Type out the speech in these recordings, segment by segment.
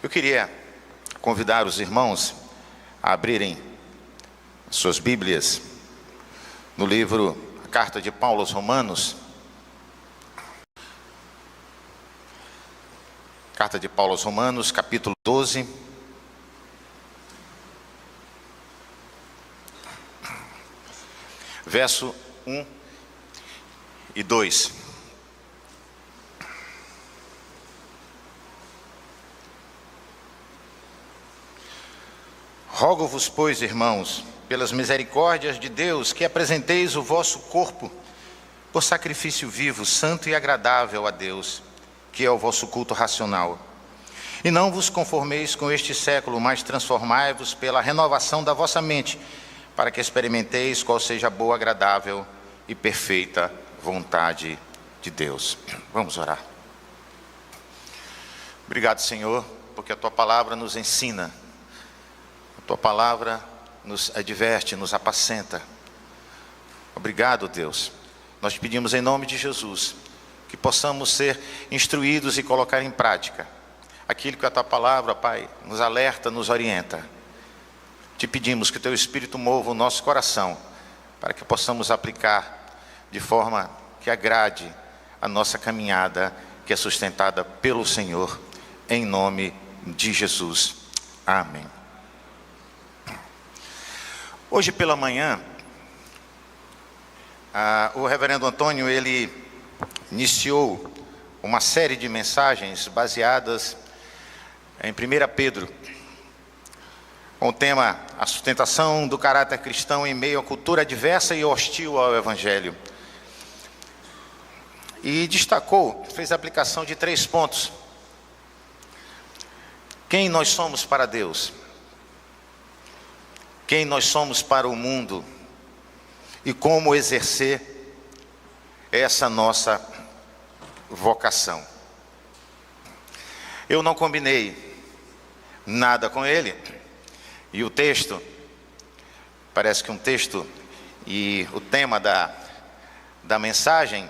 Eu queria convidar os irmãos a abrirem suas Bíblias no livro, a Carta de Paulo aos Romanos. Carta de Paulo aos Romanos, capítulo 12. Verso 1 e 2. Rogo-vos, pois, irmãos, pelas misericórdias de Deus, que apresenteis o vosso corpo por sacrifício vivo, santo e agradável a Deus, que é o vosso culto racional. E não vos conformeis com este século, mas transformai-vos pela renovação da vossa mente, para que experimenteis qual seja a boa, agradável e perfeita vontade de Deus. Vamos orar. Obrigado, Senhor, porque a Tua palavra nos ensina, a Tua palavra nos adverte, nos apacenta. Obrigado, Deus. Nós te pedimos em nome de Jesus, que possamos ser instruídos e colocar em prática aquilo que a Tua palavra, Pai, nos alerta, nos orienta. Te pedimos que Teu Espírito mova o nosso coração, para que possamos aplicar de forma que agrade a nossa caminhada, que é sustentada pelo Senhor, em nome de Jesus. Amém. Hoje pela manhã, o reverendo Antônio, ele iniciou uma série de mensagens baseadas em 1 Pedro, com o tema a sustentação do caráter cristão em meio à cultura adversa e hostil ao Evangelho. E destacou, fez a aplicação de 3 pontos. Quem nós somos para Deus? Quem nós somos para o mundo? E como exercer essa nossa vocação? Eu não combinei nada com ele. E o texto, parece que um texto e o tema da mensagem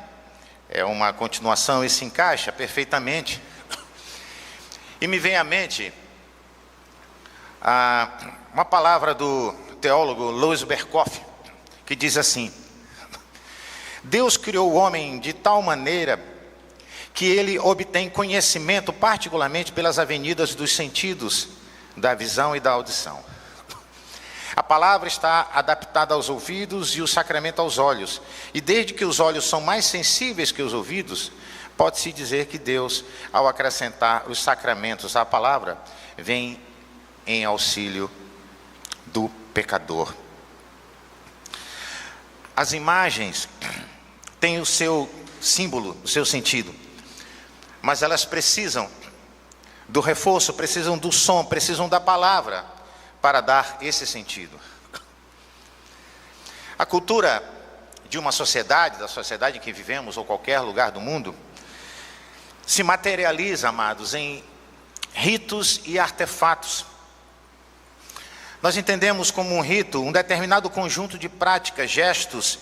é uma continuação e se encaixa perfeitamente. E me vem à mente uma palavra do teólogo Louis Berkhoff, que diz assim: Deus criou o homem de tal maneira que ele obtém conhecimento particularmente pelas avenidas dos sentidos, da visão e da audição. A palavra está adaptada aos ouvidos e o sacramento aos olhos. E desde que os olhos são mais sensíveis que os ouvidos, pode-se dizer que Deus, ao acrescentar os sacramentos à palavra, vem em auxílio do pecador. As imagens têm o seu símbolo, o seu sentido, mas elas precisam do reforço, precisam do som, precisam da palavra para dar esse sentido. A cultura de uma sociedade, da sociedade em que vivemos ou qualquer lugar do mundo, se materializa, amados, em ritos e artefatos. Nós entendemos como um rito um determinado conjunto de práticas, gestos,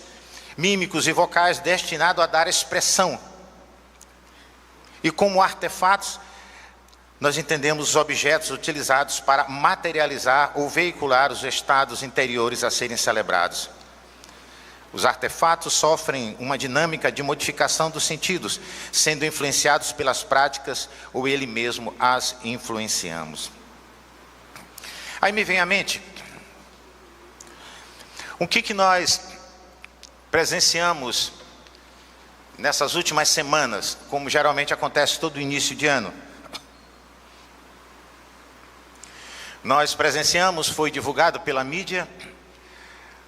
mímicos e vocais destinado a dar expressão. E como artefatos, nós entendemos os objetos utilizados para materializar ou veicular os estados interiores a serem celebrados. Os artefatos sofrem uma dinâmica de modificação dos sentidos, sendo influenciados pelas práticas ou ele mesmo as influenciamos. Aí me vem à mente, o que nós presenciamos nessas últimas semanas, como geralmente acontece todo início de ano. Nós presenciamos, foi divulgado pela mídia,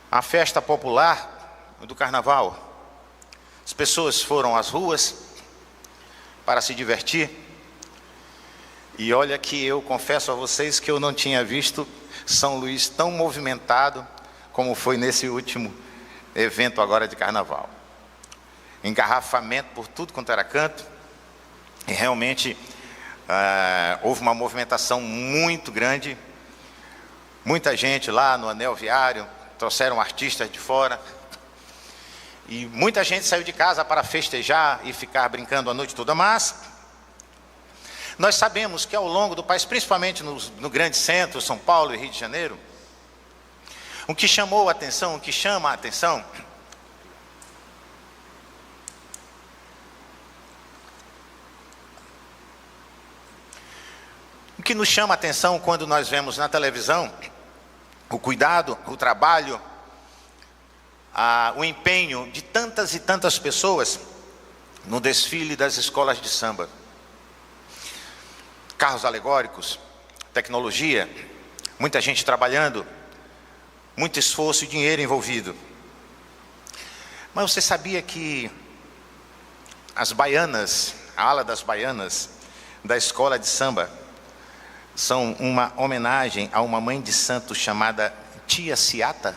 a festa popular do carnaval. As pessoas foram às ruas para se divertir. E olha que eu confesso a vocês que eu não tinha visto São Luís tão movimentado como foi nesse último evento agora de carnaval. Engarrafamento por tudo quanto era canto. E realmente houve uma movimentação muito grande. Muita gente lá no anel viário, trouxeram artistas de fora. E muita gente saiu de casa para festejar e ficar brincando a noite toda, mas Nós sabemos que ao longo do país, principalmente no grande centro, São Paulo e Rio de Janeiro, o que chamou a atenção, o que chama a atenção, o que nos chama a atenção quando nós vemos na televisão o cuidado, o trabalho, o empenho de tantas e tantas pessoas no desfile das escolas de samba. Carros alegóricos, tecnologia, muita gente trabalhando, muito esforço e dinheiro envolvido. Mas você sabia que as baianas, a ala das baianas da escola de samba, são uma homenagem a uma mãe de santo chamada Tia Ciata,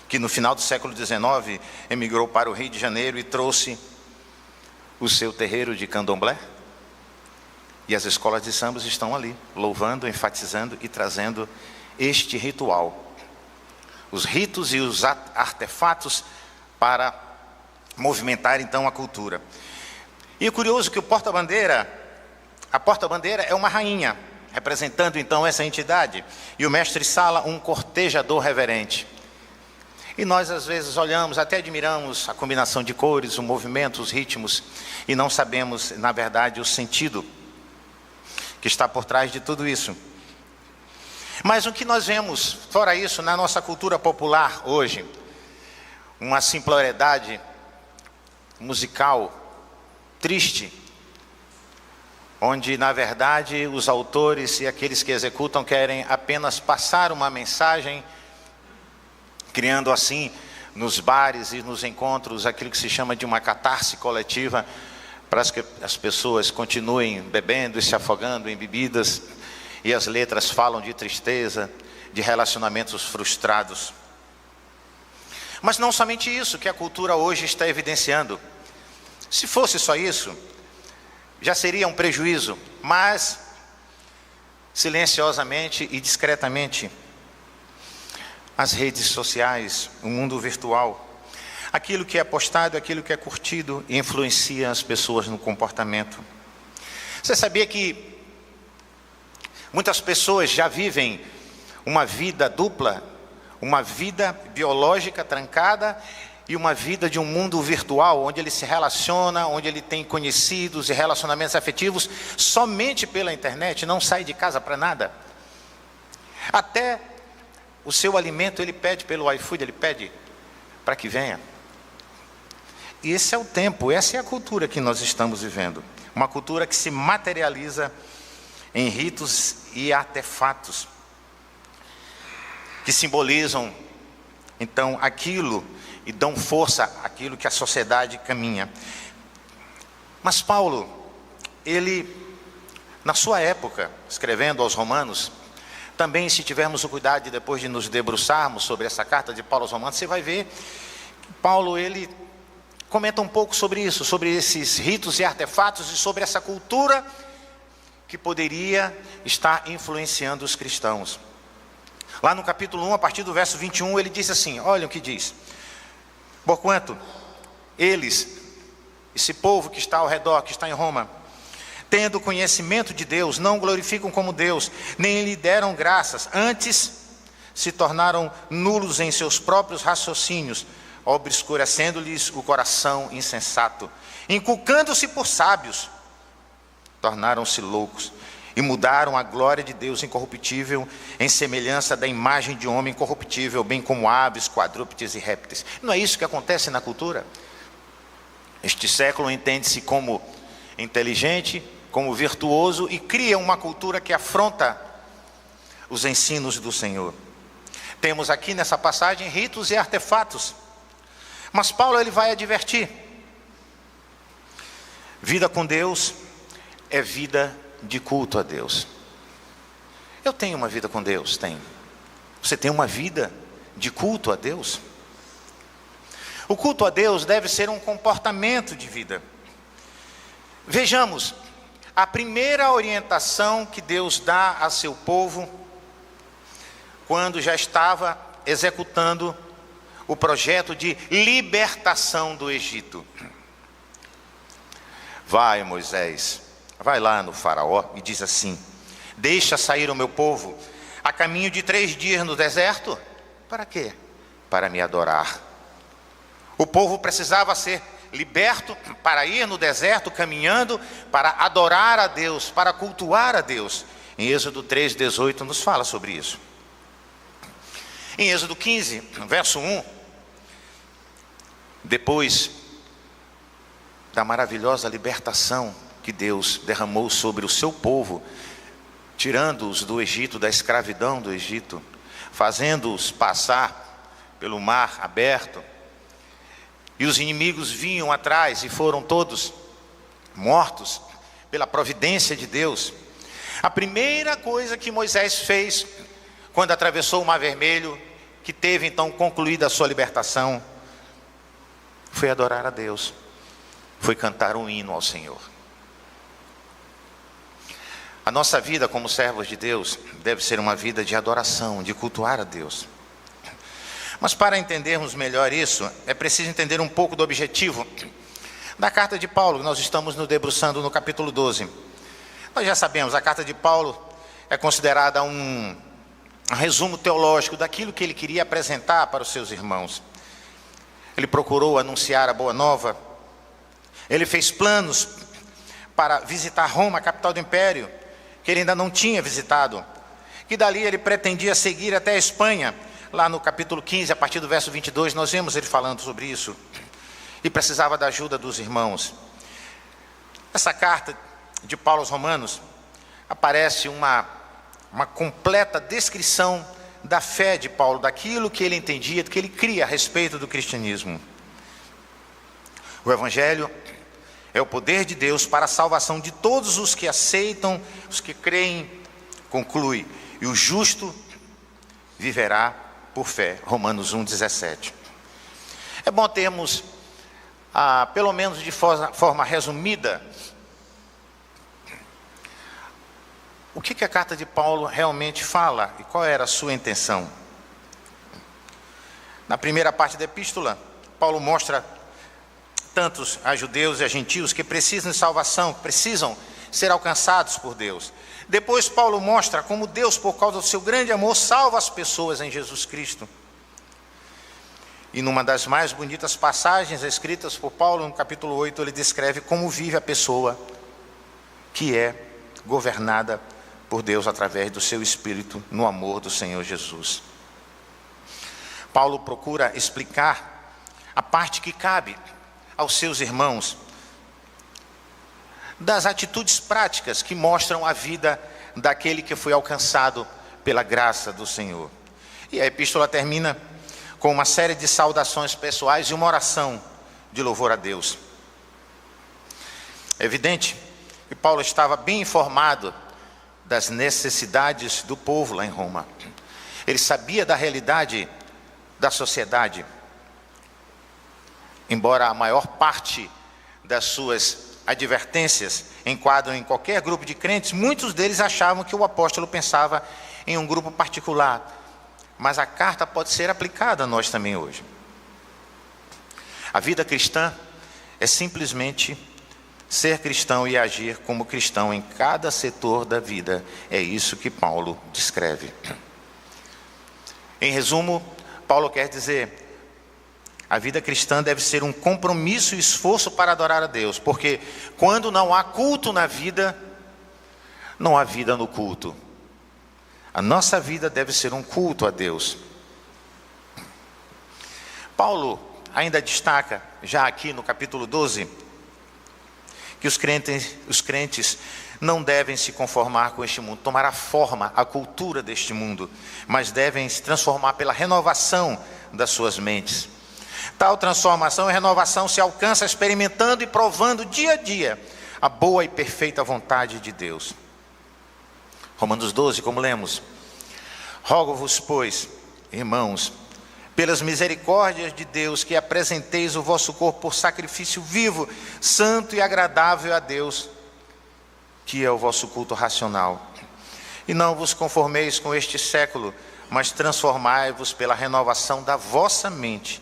que no final do século XIX emigrou para o Rio de Janeiro e trouxe o seu terreiro de candomblé? E as escolas de sambas estão ali, louvando, enfatizando e trazendo este ritual. Os ritos e os artefatos para movimentar então a cultura. E é curioso que a porta-bandeira é uma rainha, representando então essa entidade. E o mestre-sala, um cortejador reverente. E nós às vezes olhamos, até admiramos a combinação de cores, o movimento, os ritmos, e não sabemos, na verdade, o sentido que está por trás de tudo isso. Mas o que nós vemos, fora isso, na nossa cultura popular hoje, uma simploriedade musical triste, onde na verdade os autores e aqueles que executam querem apenas passar uma mensagem, criando assim nos bares e nos encontros aquilo que se chama de uma catarse coletiva, para que as pessoas continuem bebendo e se afogando em bebidas, e as letras falam de tristeza, de relacionamentos frustrados. Mas não somente isso que a cultura hoje está evidenciando. Se fosse só isso, já seria um prejuízo, mas silenciosamente e discretamente, as redes sociais, o mundo virtual, aquilo que é postado, aquilo que é curtido, influencia as pessoas no comportamento. Você sabia que muitas pessoas já vivem uma vida dupla, uma vida biológica trancada e uma vida de um mundo virtual, onde ele se relaciona, onde ele tem conhecidos e relacionamentos afetivos somente pela internet, não sai de casa para nada. Até o seu alimento ele pede pelo iFood, ele pede para que venha. E esse é o tempo, essa é a cultura que nós estamos vivendo. Uma cultura que se materializa em ritos e artefatos que simbolizam então aquilo e dão força àquilo que a sociedade caminha. Mas Paulo, ele, na sua época, escrevendo aos Romanos, também se tivermos o cuidado de depois de nos debruçarmos sobre essa carta de Paulo aos Romanos, você vai ver que Paulo, ele comenta um pouco sobre isso, sobre esses ritos e artefatos e sobre essa cultura que poderia estar influenciando os cristãos. Lá no capítulo 1, a partir do verso 21, ele diz assim, olha o que diz: porquanto eles, esse povo que está ao redor, que está em Roma, tendo conhecimento de Deus, não glorificam como Deus, nem lhe deram graças, antes se tornaram nulos em seus próprios raciocínios, obscurecendo-lhes o coração insensato, inculcando-se por sábios, tornaram-se loucos, e mudaram a glória de Deus incorruptível em semelhança da imagem de homem corruptível, bem como aves, quadrúpedes e répteis. Não é isso que acontece na cultura? Este século entende-se como inteligente, como virtuoso, e cria uma cultura que afronta os ensinos do Senhor. Temos aqui nessa passagem ritos e artefatos, mas Paulo ele vai advertir: vida com Deus é vida de culto a Deus. Eu tenho uma vida com Deus? Tenho. Você tem uma vida de culto a Deus? O culto a Deus deve ser um comportamento de vida. Vejamos, a primeira orientação que Deus dá a seu povo, quando já estava executando o projeto de libertação do Egito: vai, Moisés, vai lá no faraó e diz assim: deixa sair o meu povo a caminho de 3 dias no deserto. Para quê? Para me adorar. O povo precisava ser liberto para ir no deserto caminhando, para adorar a Deus, para cultuar a Deus. Em Êxodo 3:18 nos fala sobre isso. Em Êxodo 15, verso 1, depois da maravilhosa libertação que Deus derramou sobre o seu povo, tirando-os do Egito, da escravidão do Egito, fazendo-os passar pelo mar aberto, e os inimigos vinham atrás e foram todos mortos pela providência de Deus. A primeira coisa que Moisés fez quando atravessou o Mar Vermelho, que teve então concluída a sua libertação, foi adorar a Deus, foi cantar um hino ao Senhor. A nossa vida como servos de Deus deve ser uma vida de adoração, de cultuar a Deus. Mas para entendermos melhor isso, é preciso entender um pouco do objetivo da carta de Paulo. Nós estamos nos debruçando no capítulo 12. Nós já sabemos, a carta de Paulo é considerada um resumo teológico daquilo que ele queria apresentar para os seus irmãos. Ele procurou anunciar a boa nova. Ele fez planos para visitar Roma, a capital do império, que ele ainda não tinha visitado. Que dali ele pretendia seguir até a Espanha. Lá no capítulo 15, a partir do verso 22, nós vemos ele falando sobre isso. E precisava da ajuda dos irmãos. Essa carta de Paulo aos Romanos aparece uma completa descrição da fé de Paulo, daquilo que ele entendia, do que ele cria a respeito do cristianismo. O Evangelho é o poder de Deus para a salvação de todos os que aceitam, os que creem, conclui. E o justo viverá por fé. Romanos 1:17. É bom termos, pelo menos de forma resumida, o que a carta de Paulo realmente fala e qual era a sua intenção. Na primeira parte da epístola, Paulo mostra tantos a judeus e a gentios que precisam de salvação, que precisam ser alcançados por Deus. Depois Paulo mostra como Deus, por causa do seu grande amor, salva as pessoas em Jesus Cristo. E numa das mais bonitas passagens escritas por Paulo, no capítulo 8, ele descreve como vive a pessoa que é governada por Deus através do seu Espírito no amor do Senhor Jesus. Paulo procura explicar a parte que cabe aos seus irmãos das atitudes práticas que mostram a vida daquele que foi alcançado pela graça do Senhor. E a epístola termina com uma série de saudações pessoais e uma oração de louvor a Deus. É evidente que Paulo estava bem informado das necessidades do povo lá em Roma. Ele sabia da realidade da sociedade. Embora a maior parte das suas advertências enquadram em qualquer grupo de crentes, muitos deles achavam que o apóstolo pensava em um grupo particular. Mas a carta pode ser aplicada a nós também hoje. A vida cristã é simplesmente ser cristão e agir como cristão em cada setor da vida. É isso que Paulo descreve. Em resumo, Paulo quer dizer: a vida cristã deve ser um compromisso e esforço para adorar a Deus, porque quando não há culto na vida, não há vida no culto. A nossa vida deve ser um culto a Deus. Paulo ainda destaca, já aqui no capítulo 12, que os crentes não devem se conformar com este mundo, tomar a forma, a cultura deste mundo, mas devem se transformar pela renovação das suas mentes. Tal transformação e renovação se alcança experimentando e provando dia a dia a boa e perfeita vontade de Deus. Romanos 12, como lemos: rogo-vos, pois, irmãos, pelas misericórdias de Deus, que apresenteis o vosso corpo por sacrifício vivo, santo e agradável a Deus, que é o vosso culto racional. E não vos conformeis com este século, mas transformai-vos pela renovação da vossa mente,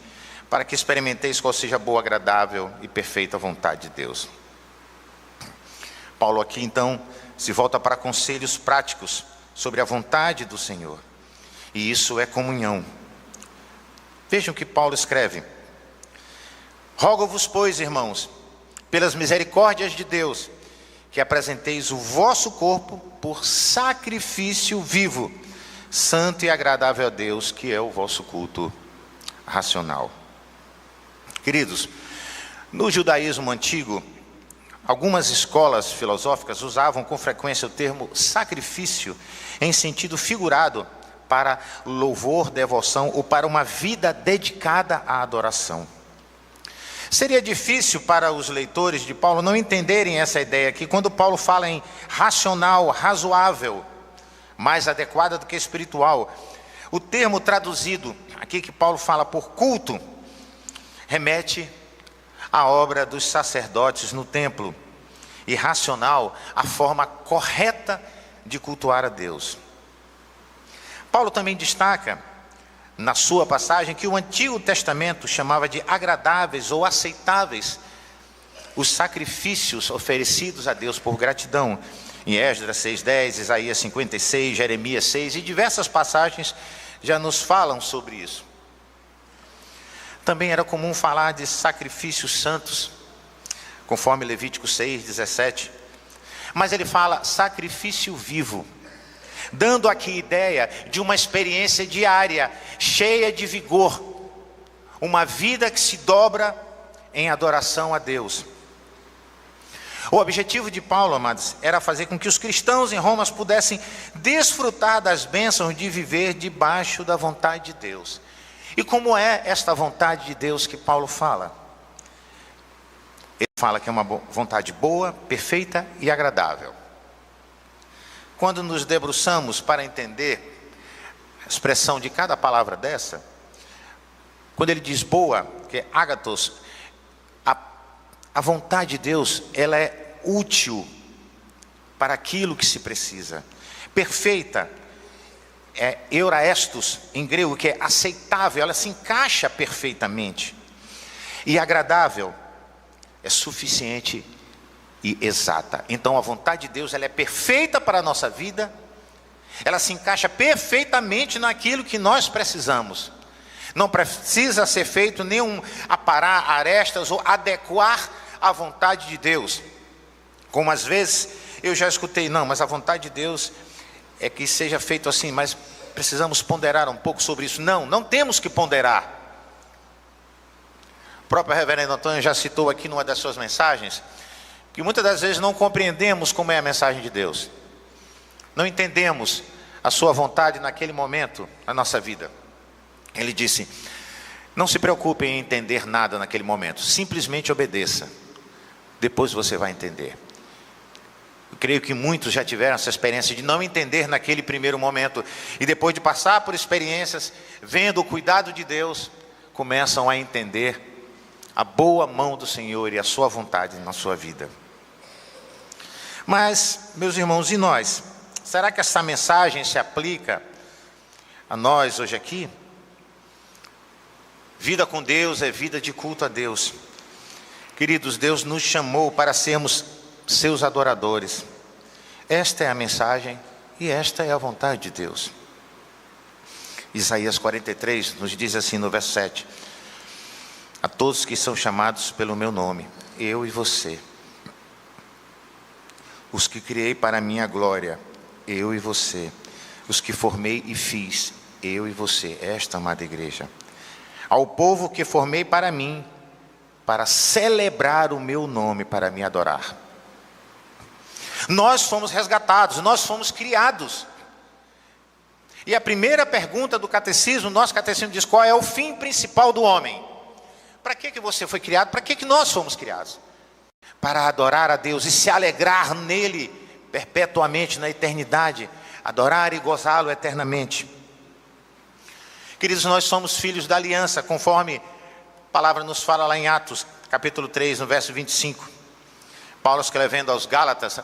para que experimenteis qual seja a boa, agradável e perfeita vontade de Deus. Paulo aqui então se volta para conselhos práticos sobre a vontade do Senhor. E isso é comunhão. Vejam o que Paulo escreve: rogo-vos, pois, irmãos, pelas misericórdias de Deus, que apresenteis o vosso corpo por sacrifício vivo, santo e agradável a Deus, que é o vosso culto racional. Queridos, no judaísmo antigo, algumas escolas filosóficas usavam com frequência o termo sacrifício em sentido figurado para louvor, devoção ou para uma vida dedicada à adoração. Seria difícil para os leitores de Paulo não entenderem essa ideia aqui, quando Paulo fala em racional, razoável, mais adequada do que espiritual. O termo traduzido aqui que Paulo fala por culto remete à obra dos sacerdotes no templo, e racional, a forma correta de cultuar a Deus. Paulo também destaca na sua passagem que o Antigo Testamento chamava de agradáveis ou aceitáveis os sacrifícios oferecidos a Deus por gratidão. Em Esdras 6:10, Isaías 56, Jeremias 6 e diversas passagens já nos falam sobre isso. Também era comum falar de sacrifícios santos, conforme Levítico 6:17. Mas ele fala sacrifício vivo, dando aqui ideia de uma experiência diária, cheia de vigor, uma vida que se dobra em adoração a Deus. O objetivo de Paulo, amados, era fazer com que os cristãos em Roma pudessem desfrutar das bênçãos de viver debaixo da vontade de Deus. E como é esta vontade de Deus que Paulo fala? Ele fala que é uma vontade boa, perfeita e agradável. Quando nos debruçamos para entender a expressão de cada palavra dessa, quando ele diz boa, que é agathos, a vontade de Deus, ela é útil para aquilo que se precisa. Perfeita é euraestos em grego, que é aceitável, ela se encaixa perfeitamente. E agradável é suficiente e exata. Então a vontade de Deus, ela é perfeita para a nossa vida, ela se encaixa perfeitamente naquilo que nós precisamos. Não precisa ser feito nenhum aparar arestas ou adequar a vontade de Deus. Como às vezes eu já escutei, não, mas a vontade de Deus é que seja feito assim, mas precisamos ponderar um pouco sobre isso. Não temos que ponderar. O próprio reverendo Antônio já citou aqui numa das suas mensagens, que muitas das vezes não compreendemos como é a mensagem de Deus. Não entendemos a sua vontade naquele momento na nossa vida. Ele disse, não se preocupe em entender nada naquele momento, simplesmente obedeça. Depois você vai entender. Eu creio que muitos já tiveram essa experiência de não entender naquele primeiro momento, e depois de passar por experiências, vendo o cuidado de Deus, começam a entender a boa mão do Senhor e a sua vontade na sua vida. Mas, meus irmãos, e nós? Será que essa mensagem se aplica a nós hoje aqui? Vida com Deus é vida de culto a Deus. Queridos, Deus nos chamou para sermos seus adoradores. Esta é a mensagem e esta é a vontade de Deus. Isaías 43 nos diz assim no verso 7: a todos que são chamados pelo meu nome, eu e você, os que criei para a minha glória, eu e você, os que formei e fiz, eu e você, esta amada igreja, ao povo que formei para mim, para celebrar o meu nome, para me adorar. Nós fomos resgatados, nós fomos criados. E a primeira pergunta do catecismo, nosso catecismo diz, qual é o fim principal do homem? Para que você foi criado? Para que nós fomos criados? Para adorar a Deus e se alegrar nele perpetuamente na eternidade, adorar e gozá-lo eternamente. Queridos, nós somos filhos da aliança, conforme a palavra nos fala lá em Atos, capítulo 3, no verso 25. Paulo escrevendo aos Gálatas, a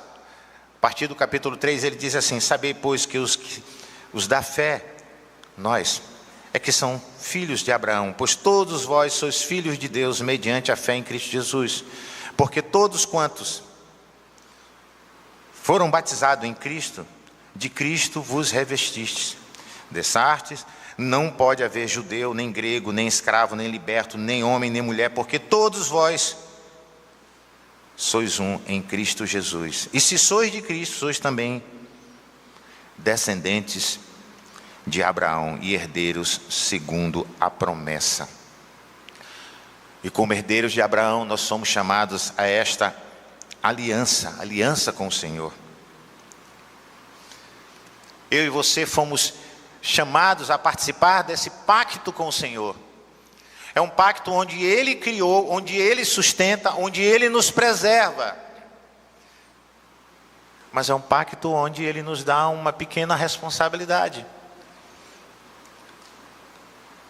partir do capítulo 3, ele diz assim, sabei, pois, que os da fé, nós, é que são filhos de Abraão, pois todos vós sois filhos de Deus, mediante a fé em Cristo Jesus. Porque todos quantos foram batizados em Cristo, de Cristo vos revestistes. Dessastes, não pode haver judeu, nem grego, nem escravo, nem liberto, nem homem, nem mulher, porque todos vós sois um em Cristo Jesus. E se sois de Cristo, sois também descendentes de Abraão e herdeiros segundo a promessa. E como herdeiros de Abraão, nós somos chamados a esta aliança com o Senhor. Eu e você fomos chamados a participar desse pacto com o Senhor. É um pacto onde Ele criou, onde Ele sustenta, onde Ele nos preserva. Mas é um pacto onde Ele nos dá uma pequena responsabilidade.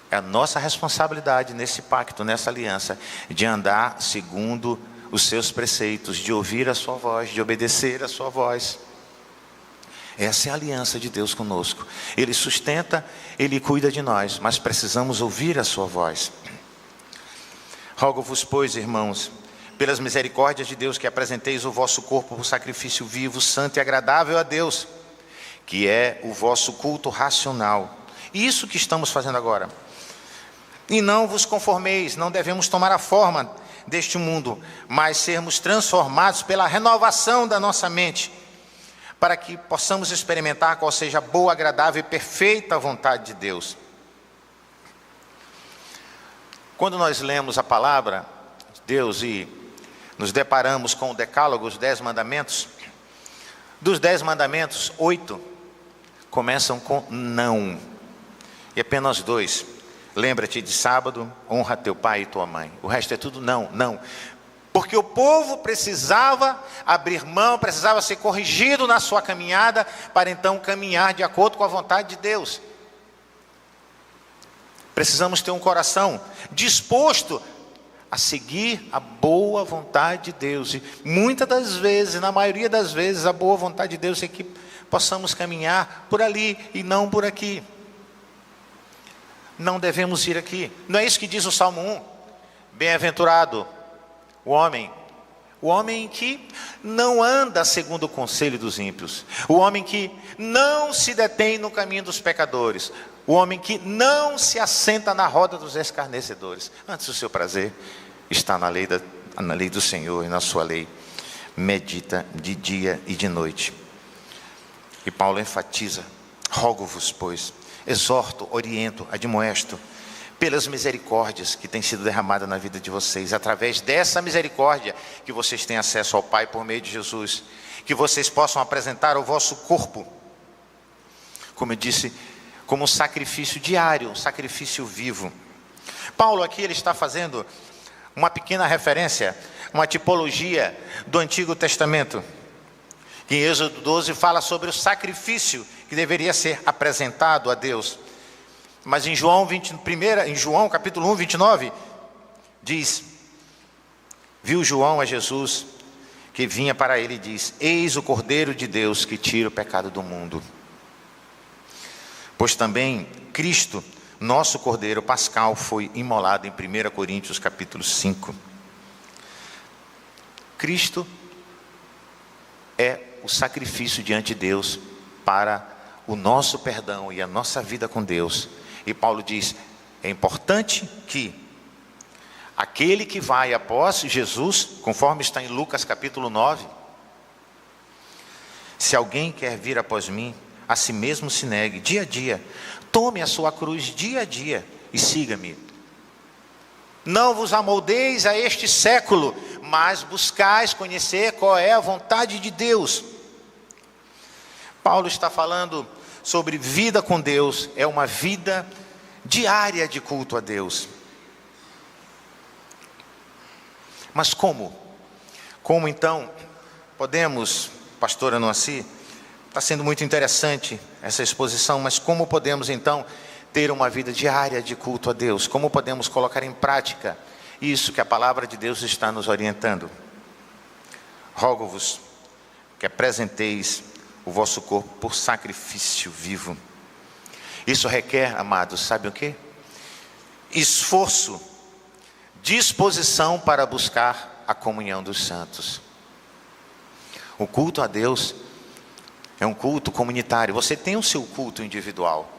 É a nossa responsabilidade nesse pacto, nessa aliança, de andar segundo os seus preceitos, de ouvir a sua voz, de obedecer a sua voz. Essa é a aliança de Deus conosco. Ele sustenta, Ele cuida de nós, mas precisamos ouvir a sua voz. Rogo-vos, pois, irmãos, pelas misericórdias de Deus, que apresenteis o vosso corpo por sacrifício vivo, santo e agradável a Deus, que é o vosso culto racional. Isso que estamos fazendo agora. E não vos conformeis, não devemos tomar a forma deste mundo, mas sermos transformados pela renovação da nossa mente, para que possamos experimentar qual seja a boa, agradável e perfeita vontade de Deus. Quando nós lemos a palavra de Deus e nos deparamos com o decálogo, os 10 mandamentos, dos 10 mandamentos, 8 começam com não, e apenas 2. Lembra-te de sábado, honra teu pai e tua mãe. O resto é tudo não. Porque o povo precisava abrir mão, precisava ser corrigido na sua caminhada, para então caminhar de acordo com a vontade de Deus. Precisamos ter um coração disposto a seguir a boa vontade de Deus. E muitas das vezes, na maioria das vezes, a boa vontade de Deus é que possamos caminhar por ali e não por aqui. Não devemos ir aqui. Não é isso que diz o Salmo 1? Bem-aventurado o homem que não anda segundo o conselho dos ímpios, o homem que não se detém no caminho dos pecadores, o homem que não se assenta na roda dos escarnecedores. Antes, o seu prazer está na lei do Senhor, e na sua lei medita de dia e de noite. E Paulo enfatiza: rogo-vos, pois, exorto, oriento, admoesto, pelas misericórdias que têm sido derramadas na vida de vocês, através dessa misericórdia que vocês têm acesso ao Pai por meio de Jesus, que vocês possam apresentar o vosso corpo, como eu disse, como um sacrifício diário, um sacrifício vivo. Paulo aqui ele está fazendo uma pequena referência, uma tipologia do Antigo Testamento, que em Êxodo 12 fala sobre o sacrifício que deveria ser apresentado a Deus. Mas em João capítulo 1, 29, diz: viu João a Jesus que vinha para ele e diz: eis o Cordeiro de Deus que tira o pecado do mundo. Pois também Cristo, nosso Cordeiro Pascal, foi imolado em 1 Coríntios capítulo 5. Cristo é o sacrifício diante de Deus para o nosso perdão e a nossa vida com Deus. E Paulo diz: é importante que aquele que vai após Jesus, conforme está em Lucas capítulo 9, se alguém quer vir após mim, a si mesmo se negue dia a dia, tome a sua cruz dia a dia e siga-me. Não vos amoldeis a este século, mas buscais conhecer qual é a vontade de Deus. Paulo está falando sobre vida com Deus, é uma vida diária de culto a Deus. Mas como? Como então podemos, pastora Noaci, está sendo muito interessante essa exposição, mas como podemos então ter uma vida diária de culto a Deus? Como podemos colocar em prática isso que a palavra de Deus está nos orientando? Rogo-vos que apresenteis o vosso corpo por sacrifício vivo. Isso requer, amados, sabe o quê? Esforço, disposição para buscar a comunhão dos santos. O culto a Deus é um culto comunitário. Você tem o seu culto individual.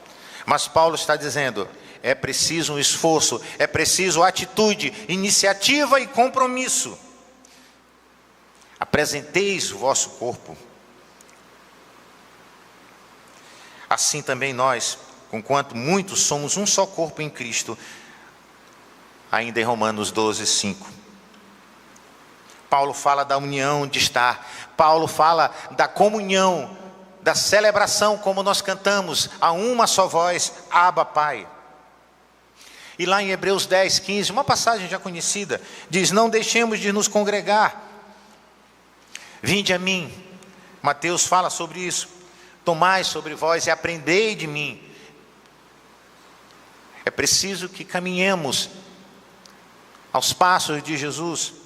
Mas Paulo está dizendo, é preciso um esforço, é preciso atitude, iniciativa e compromisso. Apresenteis o vosso corpo. Assim também nós, conquanto muitos somos um só corpo em Cristo, ainda em Romanos 12, 5. Paulo fala da união de estar. Paulo fala da comunhão, da celebração, como nós cantamos, a uma só voz, Abba, Pai. E lá em Hebreus 10, 15, uma passagem já conhecida, diz, não deixemos de nos congregar. Vinde a mim. Mateus fala sobre isso. Tomai sobre vós e aprendei de mim. É preciso que caminhemos aos passos de Jesus.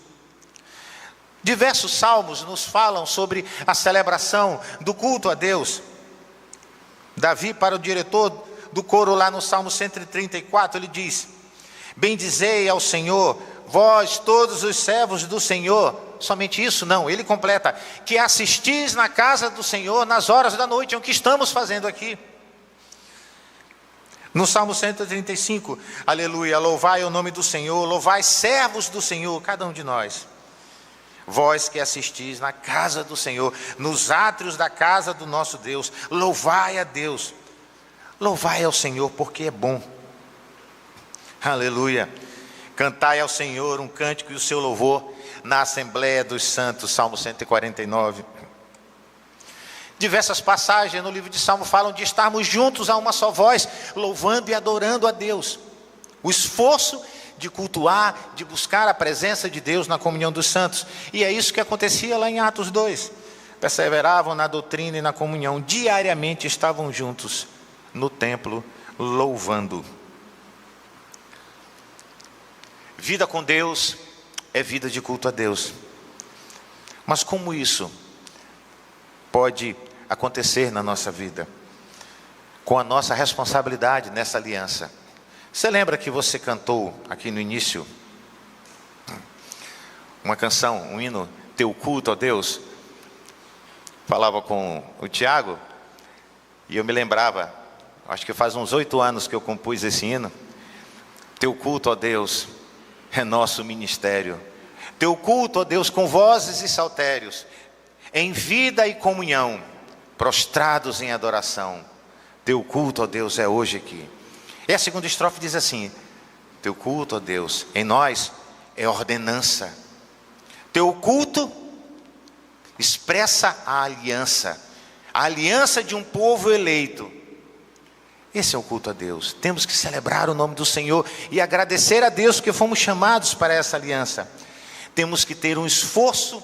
Diversos salmos nos falam sobre a celebração do culto a Deus. Davi, para o diretor do coro lá no Salmo 134, ele diz, bendizei ao Senhor, vós todos os servos do Senhor. Somente isso? Não, ele completa, que assistis na casa do Senhor nas horas da noite, é o que estamos fazendo aqui. No Salmo 135, aleluia, louvai o nome do Senhor, louvai servos do Senhor, cada um de nós. Vós que assistis na casa do Senhor, nos átrios da casa do nosso Deus, louvai a Deus, louvai ao Senhor porque é bom, aleluia, cantai ao Senhor um cântico e o seu louvor na Assembleia dos Santos, Salmo 149. Diversas passagens no livro de Salmo falam de estarmos juntos a uma só voz, louvando e adorando a Deus. O esforço de cultuar, de buscar a presença de Deus na comunhão dos santos. E é isso que acontecia lá em Atos 2. Perseveravam na doutrina e na comunhão, diariamente estavam juntos no templo, louvando. Vida com Deus é vida de culto a Deus. Mas como isso pode acontecer na nossa vida? Com a nossa responsabilidade nessa aliança. Você lembra que você cantou aqui no início uma canção, um hino, Teu culto a Deus? Falava com o Tiago e eu me lembrava, acho que faz uns 8 anos que eu compus esse hino. Teu culto a Deus é nosso ministério. Teu culto a Deus com vozes e saltérios, em vida e comunhão, prostrados em adoração. Teu culto a Deus é hoje aqui. E a segunda estrofe diz assim, teu culto a Deus em nós é ordenança. Teu culto expressa a aliança de um povo eleito. Esse é o culto a Deus. Temos que celebrar o nome do Senhor e agradecer a Deus que fomos chamados para essa aliança. Temos que ter um esforço,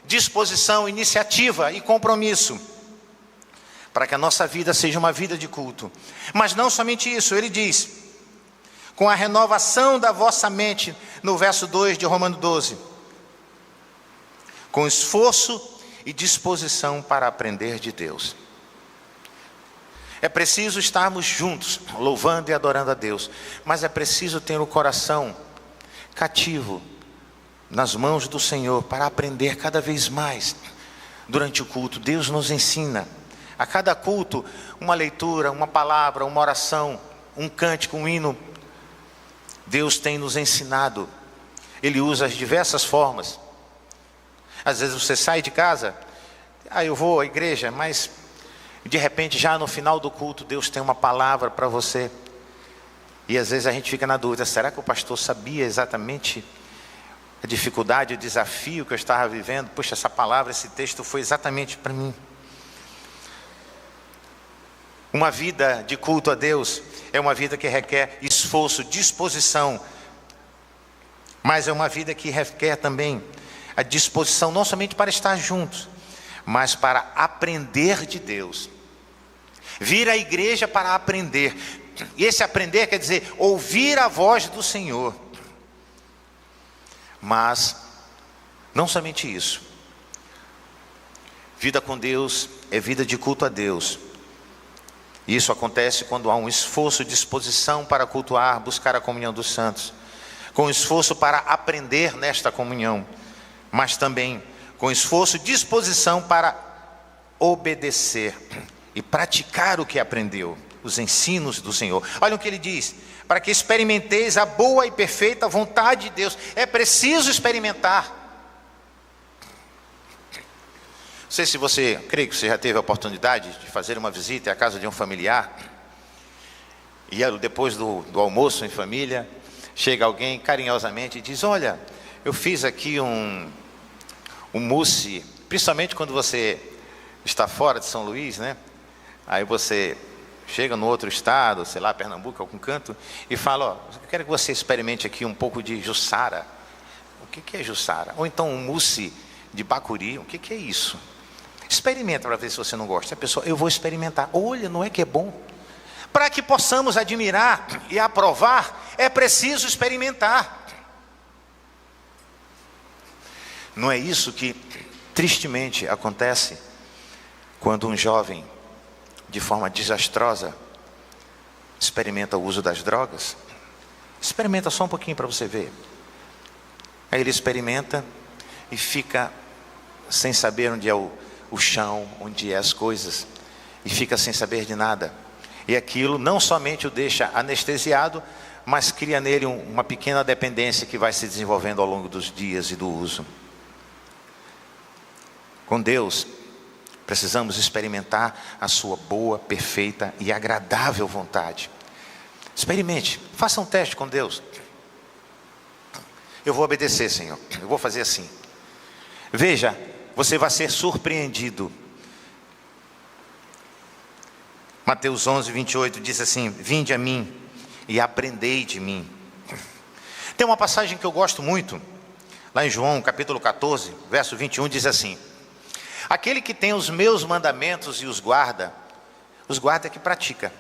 disposição, iniciativa e compromisso para que a nossa vida seja uma vida de culto. Mas não somente isso, ele diz, com a renovação da vossa mente, no verso 2 de Romanos 12, com esforço e disposição para aprender de Deus. É preciso estarmos juntos, louvando e adorando a Deus, mas é preciso ter o coração cativo nas mãos do Senhor para aprender cada vez mais. Durante o culto, Deus nos ensina. A cada culto, uma leitura, uma palavra, uma oração, um cântico, um hino. Deus tem nos ensinado. Ele usa as diversas formas. Às vezes você sai de casa, eu vou à igreja, mas de repente já no final do culto Deus tem uma palavra para você. E às vezes a gente fica na dúvida, será que o pastor sabia exatamente a dificuldade, o desafio que eu estava vivendo? Puxa, essa palavra, esse texto foi exatamente para mim. Uma vida de culto a Deus é uma vida que requer esforço, disposição, mas é uma vida que requer também a disposição não somente para estar juntos, mas para aprender de Deus. Vir à igreja para aprender. E esse aprender quer dizer ouvir a voz do Senhor. Mas não somente isso. Vida com Deus é vida de culto a Deus. Isso acontece quando há um esforço, disposição para cultuar, buscar a comunhão dos santos, com esforço para aprender nesta comunhão, mas também com esforço, disposição para obedecer e praticar o que aprendeu, os ensinos do Senhor. Olha o que ele diz: para que experimenteis a boa e perfeita vontade de Deus. É preciso experimentar. Não sei se você, creio que você já teve a oportunidade de fazer uma visita à casa de um familiar, e depois do almoço em família, chega alguém carinhosamente e diz: olha, eu fiz aqui um mousse, principalmente quando você está fora de São Luís, né? Aí você chega no outro estado, sei lá, Pernambuco, algum canto, e fala: ó, eu quero que você experimente aqui um pouco de juçara. O que é juçara? Ou então um mousse de bacuri. O que é isso? Experimenta para ver se você não gosta. A pessoa: eu vou experimentar. Olha, não é que é bom? Para que possamos admirar e aprovar, é preciso experimentar. Não é isso que tristemente acontece quando um jovem, de forma desastrosa, experimenta o uso das drogas? Experimenta só um pouquinho para você ver. Aí ele experimenta e fica sem saber onde é o chão, onde é as coisas, e fica sem saber de nada. E aquilo não somente o deixa anestesiado, mas cria nele uma pequena dependência que vai se desenvolvendo ao longo dos dias e do uso. Com Deus, precisamos experimentar a sua boa, perfeita e agradável vontade. Experimente, faça um teste com Deus. Eu vou obedecer, Senhor, eu vou fazer assim. Veja, você vai ser surpreendido. Mateus 11, 28 diz assim: vinde a mim e aprendei de mim. Tem uma passagem que eu gosto muito, lá em João capítulo 14, verso 21, diz assim: aquele que tem os meus mandamentos e os guarda é que pratica.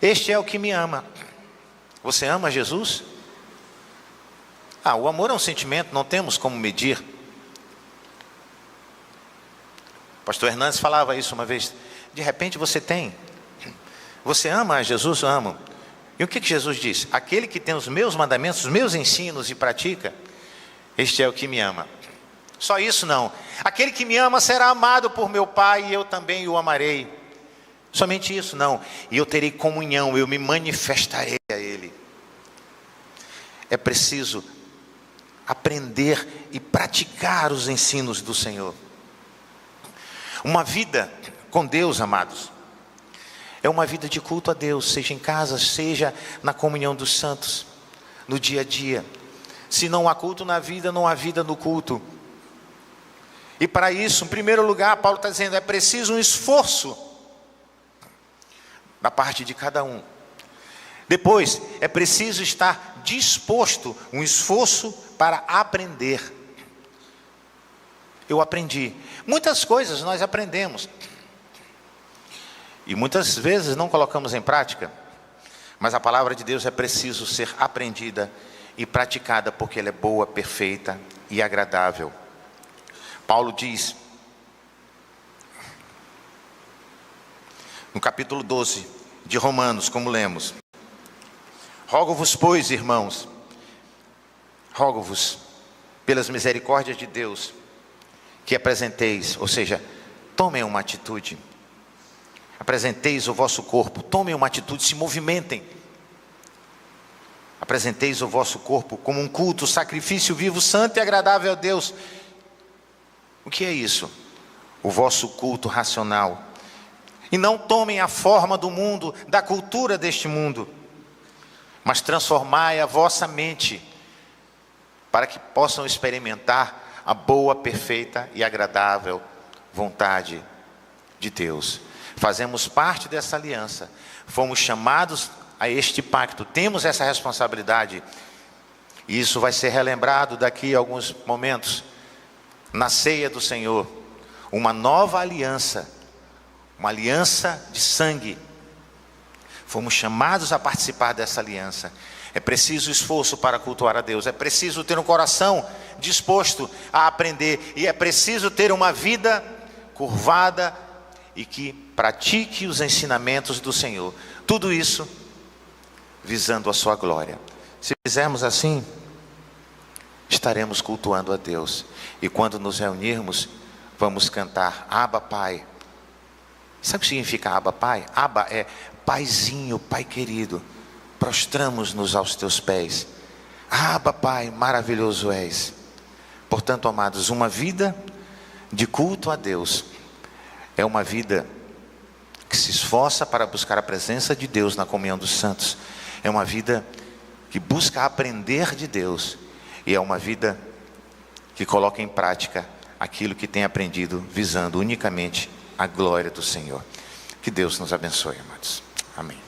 Este é o que me ama. Você ama Jesus? O amor é um sentimento, não temos como medir. O pastor Hernandes falava isso uma vez. De repente você tem. Você ama a Jesus? Eu amo. E o que Jesus diz? Aquele que tem os meus mandamentos, os meus ensinos e pratica, este é o que me ama. Só isso não. Aquele que me ama será amado por meu Pai, e eu também o amarei. Somente isso não. E eu terei comunhão, eu me manifestarei a Ele. É preciso aprender e praticar os ensinos do Senhor. Uma vida com Deus, amados, é uma vida de culto a Deus, seja em casa, seja na comunhão dos santos, no dia a dia. Se não há culto na vida, não há vida no culto. E para isso, em primeiro lugar, Paulo está dizendo, é preciso um esforço da parte de cada um. Depois, é preciso estar disposto, um esforço para aprender. Eu aprendi. Muitas coisas nós aprendemos. E muitas vezes não colocamos em prática. Mas a palavra de Deus é preciso ser aprendida e praticada, porque ela é boa, perfeita e agradável. Paulo diz, no capítulo 12 de Romanos, como lemos: rogo-vos, pois, irmãos, rogo-vos, pelas misericórdias de Deus, que apresenteis, ou seja, tomem uma atitude, apresenteis o vosso corpo, tomem uma atitude, se movimentem, apresenteis o vosso corpo como um culto, sacrifício vivo, santo e agradável a Deus. O que é isso? O vosso culto racional. E não tomem a forma do mundo, da cultura deste mundo, mas transformai a vossa mente, para que possam experimentar a boa, perfeita e agradável vontade de Deus. Fazemos parte dessa aliança, fomos chamados a este pacto, temos essa responsabilidade, e isso vai ser relembrado daqui a alguns momentos, na ceia do Senhor, uma nova aliança, uma aliança de sangue. Fomos chamados a participar dessa aliança. É preciso esforço para cultuar a Deus, é preciso ter um coração disposto a aprender, e é preciso ter uma vida curvada e que pratique os ensinamentos do Senhor. Tudo isso visando a sua glória. Se fizermos assim, estaremos cultuando a Deus. E quando nos reunirmos, vamos cantar Abba Pai. Sabe o que significa Abba Pai? Abba é Paizinho, Pai querido. Prostramos-nos aos teus pés. Abba Pai, maravilhoso és. Portanto, amados, uma vida de culto a Deus é uma vida que se esforça para buscar a presença de Deus na comunhão dos santos. É uma vida que busca aprender de Deus. E é uma vida que coloca em prática aquilo que tem aprendido, visando unicamente a glória do Senhor. Que Deus nos abençoe, amados. Amém.